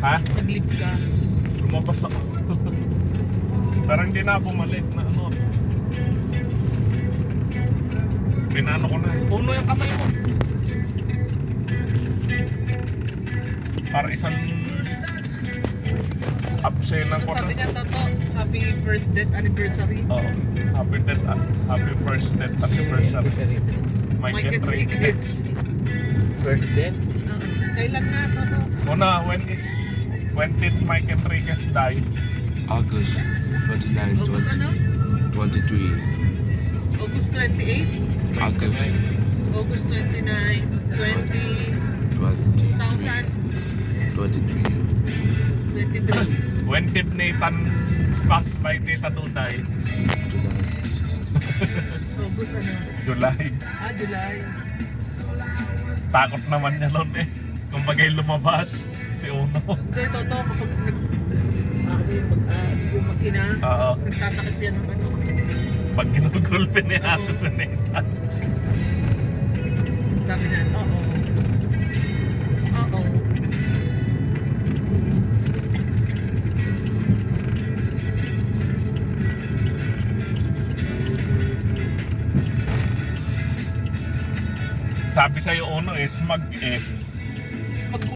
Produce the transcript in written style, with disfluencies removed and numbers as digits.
Ha? Nag-leave ka. Lumabas ako. Parang hindi na bumalik na ano. Pinano ko na. Puno yung kamay mo. Para isang absent ng Ano ko sabi na. niya, Toto? Happy first death anniversary. Oo. Happy first death anniversary. Mike Enriquez. First death? Kailan nga, Toto? Una, when did Mike Enriquez die? August 29, August ano? 23. August 28? August August 29, 20, 20, 23. 23. When did Nathan Spock by Tita Do die? July. August ano? July. July. Takot naman niya nun eh. Kung bagay lumabas, si Uno. Hindi, Toto, kapag yung mag-ina, Oo. nagtatakip yan ng ano. Pag ginugulpin ni Ate si Nathan. Sabi na, oo. Oo. Sabi sa'yo Uno eh, smug eh. Tapos